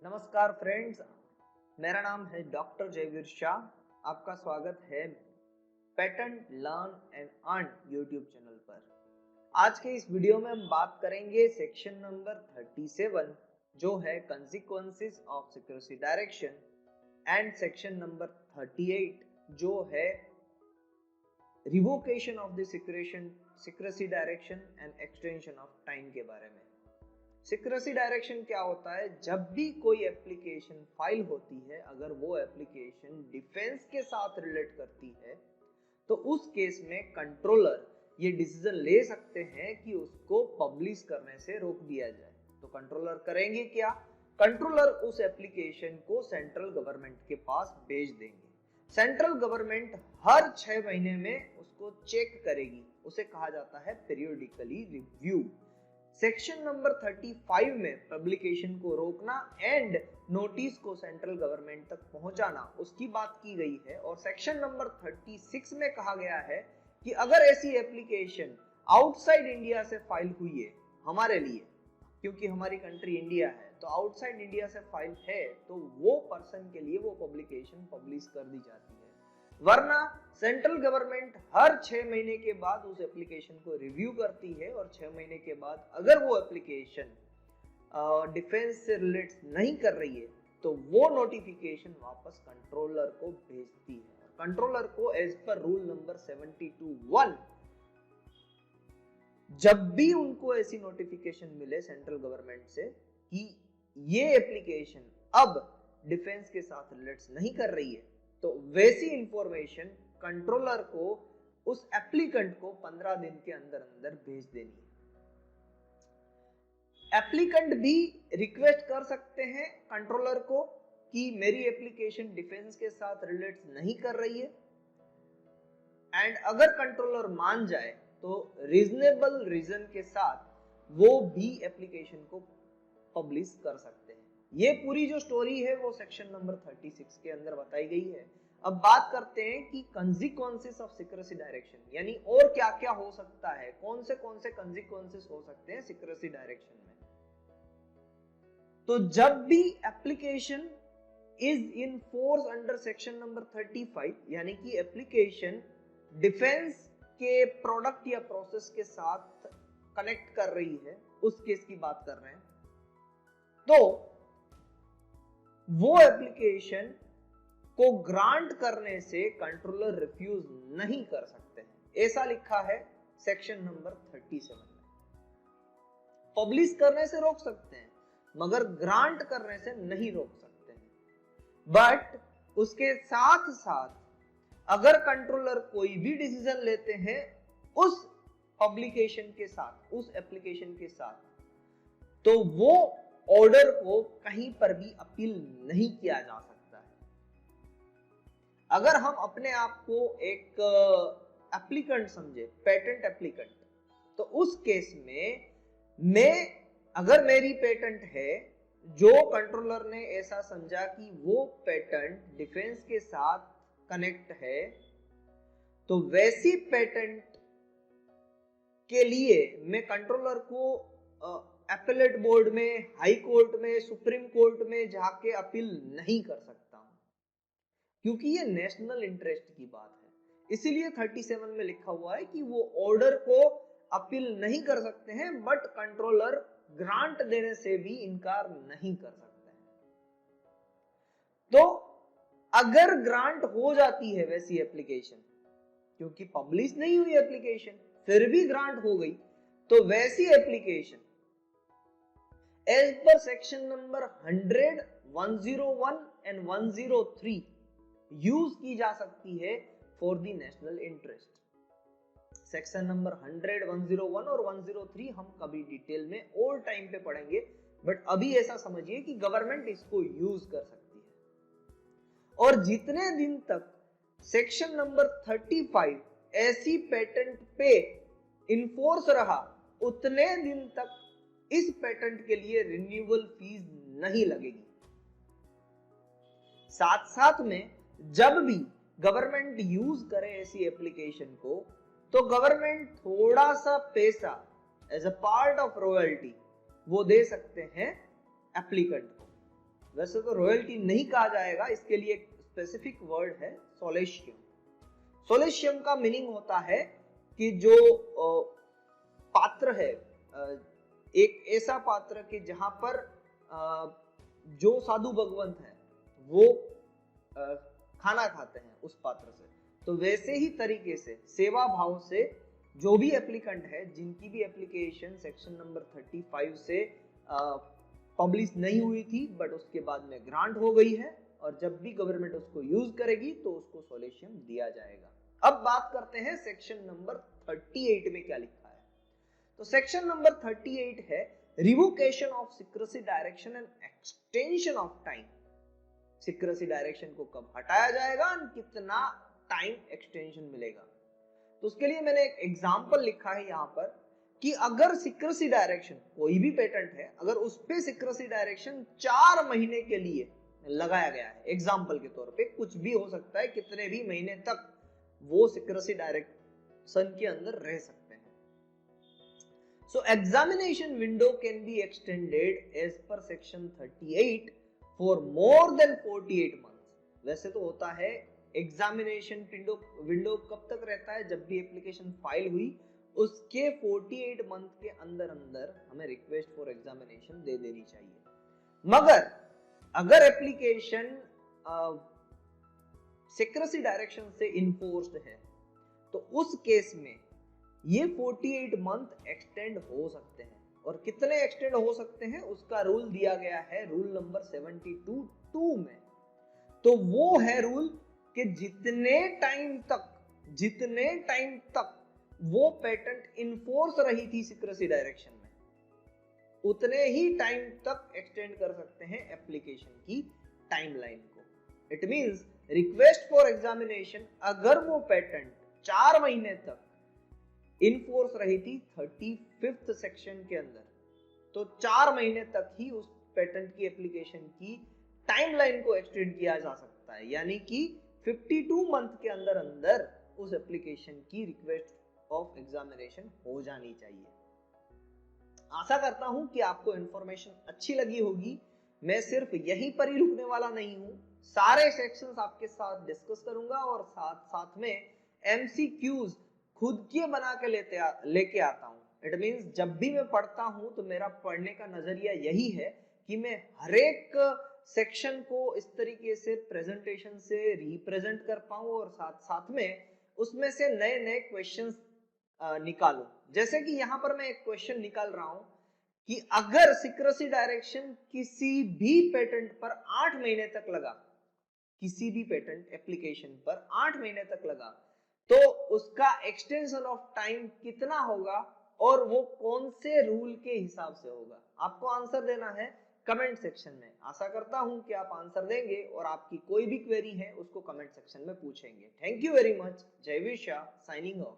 नमस्कार फ्रेंड्स, मेरा नाम है डॉक्टर जयवीर शाह। आपका स्वागत है patent learn and earn YouTube channel पर। आज के इस वीडियो में हम बात करेंगे सेक्शन नंबर 37 जो है consequences of secrecy direction and section number 38 जो है revocation of the secrecy direction and extension of time के बारे में। सिक्रेसी डायरेक्शन क्या होता है? जब भी कोई एप्लीकेशन फाइल होती है, अगर वो एप्लीकेशन डिफेंस के साथ रिलेट करती है तो उस केस में कंट्रोलर ये डिसीजन ले सकते हैं कि उसको पब्लिश करने से रोक दिया जाए। तो कंट्रोलर करेंगे क्या? कंट्रोलर उस एप्लीकेशन को सेंट्रल गवर्नमेंट के पास भेज देंगे। सेंट्रल गवर्नमेंट हर 6 महीने में उसको चेक करेगी, उसे कहा जाता है पीरियोडिकली रिव्यू। सेक्शन नंबर 35 में पब्लिकेशन को रोकना एंड नोटिस को सेंट्रल गवर्नमेंट तक पहुंचाना उसकी बात की गई है। और सेक्शन नंबर 36 में कहा गया है कि अगर ऐसी एप्लीकेशन आउटसाइड इंडिया से फाइल हुई है, हमारे लिए क्योंकि हमारी कंट्री इंडिया है तो आउटसाइड इंडिया से फाइल है, तो वो पर्सन के लिए वो पब्लिकेशन पब्लिश कर दी जाती है। वरना सेंट्रल गवर्नमेंट हर 6 महीने के बाद उस एप्लीकेशन को रिव्यू करती है और 6 महीने के बाद अगर वो एप्लीकेशन डिफेंस से रिलेट नहीं कर रही है तो वो नोटिफिकेशन वापस कंट्रोलर को भेजती है। कंट्रोलर को एज पर रूल नंबर 72(1) जब भी उनको ऐसी नोटिफिकेशन मिले सेंट्रल गवर्नमेंट से कि ये एप्लीकेशन अब डिफेंस के साथ रिलेट नहीं कर रही है, तो वैसी इंफॉर्मेशन कंट्रोलर को उस एप्लीकेंट को 15 दिन के अंदर अंदर भेज देनी है। एप्लीकेंट भी रिक्वेस्ट कर सकते हैं कंट्रोलर को कि मेरी एप्लीकेशन डिफेंस के साथ रिलेट नहीं कर रही है, एंड अगर कंट्रोलर मान जाए तो रीजनेबल रीजन के साथ वो भी एप्लीकेशन को पब्लिश कर सकते हैं। ये पूरी जो स्टोरी है वो सेक्शन नंबर 36 के अंदर बताई गई है। अब बात करते हैं कि कंसीक्वेंसेस ऑफ सिक्रेसी डायरेक्शन, यानी और क्या क्या हो सकता है, कौन से कंसीक्वेंसेस हो सकते हैं सिक्रेसी डायरेक्शन में। तो जब भी application is in force under section number 35, यानी कि एप्लीकेशन डिफेंस के प्रोडक्ट या प्रोसेस के साथ कनेक्ट कर रही है, उस केस की बात कर रहे हैं, तो वो एप्लीकेशन को ग्रांट करने से कंट्रोलर रिफ्यूज नहीं कर सकते हैं। ऐसा लिखा है सेक्शन नंबर 37 में। पब्लिश करने से रोक सकते हैं मगर ग्रांट करने से नहीं रोक सकते हैं। बट उसके साथ साथ अगर कंट्रोलर कोई भी डिसीजन लेते हैं उस पब्लिकेशन के साथ, उस एप्लीकेशन के साथ, तो वो ऑर्डर को कहीं पर भी अपील नहीं किया जा सकता है। अगर हम अपने आप को एक एप्लीकेंट समझे, पेटेंट एप्लीकेंट, तो उस केस में अगर मेरी पेटेंट है जो कंट्रोलर ने ऐसा समझा कि वो पेटेंट डिफेंस के साथ कनेक्ट है, तो वैसी पेटेंट के लिए मैं कंट्रोलर को एपेलेट बोर्ड में, हाई कोर्ट में, सुप्रीम कोर्ट में जाके अपील नहीं कर सकता हूं, क्योंकि ये नेशनल इंटरेस्ट की बात है। इसीलिए 37 में लिखा हुआ है कि वो ऑर्डर को अपील नहीं कर सकते हैं, बट कंट्रोलर ग्रांट देने से भी इनकार नहीं कर सकते हैं। तो अगर ग्रांट हो जाती है वैसी एप्लीकेशन, क्योंकि पब्लिश नहीं हुई एप्लीकेशन, फिर भी ग्रांट हो गई, तो वैसी application as per section number 100, 101 and 103 use की जा सकती है for the national interest. Section number 100, 101 और 103 हम कभी डिटेल में और टाइम पे पढ़ेंगे, बट अभी ऐसा समझिए कि गवर्नमेंट इसको यूज कर सकती है। और जितने दिन तक सेक्शन नंबर 35 ऐसी पेटेंट पे इन्फोर्स रहा, उतने दिन तक इस पेटेंट के लिए रिन्यूअल फीस नहीं लगेगी। साथ साथ में जब भी गवर्नमेंट यूज करे ऐसी एप्लीकेशन को, तो गवर्नमेंट थोड़ा सा पैसा as a part of royalty वो दे सकते हैं एप्लीकेंट को। वैसे तो रॉयल्टी नहीं कहा जाएगा, इसके लिए एक स्पेसिफिक वर्ड है सोलेशियम। सोलेशियम का मीनिंग होता है कि जो पात्र है, एक ऐसा पात्र कि जहां पर जो साधु भगवंत है वो खाना खाते हैं उस पात्र से। तो वैसे ही तरीके से सेवा भाव से जो भी एप्लीकेंट है, जिनकी भी एप्लीकेशन सेक्शन नंबर 35 से पब्लिश नहीं हुई थी बट उसके बाद में ग्रांट हो गई है, और जब भी गवर्नमेंट उसको यूज करेगी तो उसको सोलेशियम दिया जाएगा। अब बात करते हैं सेक्शन नंबर 38 में क्या लिखा है। तो सेक्शन नंबर 38 है revocation of secrecy direction and extension of time. Secrecy direction को कब हटाया जाएगा और कितना टाइम एक्सटेंशन मिलेगा। तो उसके लिए मैंने एक एग्जांपल लिखा है यहाँ पर कि अगर सीक्रेसी डायरेक्शन, कोई भी पेटेंट है, अगर उस पे सीक्रेसी डायरेक्शन 4 महीने के लिए लगाया गया है, एग्जांपल के तौर पे कुछ भी हो सकता है, कितने भी महीने तक वो सीक्रेसी डायरेक्शन के अंदर रह सकते हैं। So examination window can be extended as per section 38 for more than 48 months. वैसे तो होता है एग्जामिनेशन विंडो कब तक रहता है, जब भी एप्लीकेशन फाइल हुई उसके 48 मंथ के अंदर अंदर हमें रिक्वेस्ट फॉर एग्जामिनेशन दे देनी चाहिए। मगर अगर एप्लीकेशन सीक्रेसी डायरेक्शन से इन्फोर्स्ड है तो उस केस में ये 48 मंथ एक्सटेंड हो सकते हैं। और कितने एक्सटेंड हो सकते हैं उसका रूल दिया गया है रूल नंबर 72(2) में। तो वो है रूल कि जितने टाइम तक वो पेटेंट इन्फोर्स रही थी सीक्रेसी डायरेक्शन में, उतने ही टाइम तक एक्सटेंड कर सकते हैं एप्लीकेशन की टाइमलाइन को। It means request for examination, अगर वो पेटेंट 4 महीने तक इन्फोर्स रही थी 35th सेक्शन के अंदर, तो 4 महीने तक ही उस पेटेंट की एप्लीकेशन की टाइमलाइन को एक्सटेंड किया जा सकता है। यानी कि 52 मंथ के अंदर अंदर उस एप्लीकेशन की रिक्वेस्ट ऑफ एग्जामिनेशन हो जानी चाहिए। आशा करता हूं कि आपको इंफॉर्मेशन अच्छी लगी होगी। मैं सिर्फ यहीं पर ही रुकने वाला नहीं हूं, सारे सेक्शंस आपके साथ डिस्कस करूंगा और साथ साथ में एमसीक्यूज खुद के बना के लेके आता हूं। इट मींस जब भी मैं पढ़ता हूं तो मेरा पढ़ने का नजरिया यही है कि मैं हर एक सेक्शन को इस तरीके से प्रेजेंटेशन से रिप्रेजेंट कर पाऊं और साथ साथ में उसमें से नए नए क्वेश्चंस निकालूं। जैसे कि यहाँ पर मैं एक क्वेश्चन निकाल रहा हूं कि अगर सीक्रेसी डायरेक्शन किसी भी पेटेंट पर 8 महीने तक लगा, किसी भी पेटेंट एप्लीकेशन पर 8 महीने तक लगा, तो उसका एक्सटेंशन ऑफ टाइम कितना होगा और वो कौन से रूल के हिसाब से होगा। आपको आंसर देना है कमेंट सेक्शन में। आशा करता हूं कि आप आंसर देंगे और आपकी कोई भी क्वेरी है उसको कमेंट सेक्शन में पूछेंगे। Thank you very much. जय विश्या, साइनिंग ऑफ।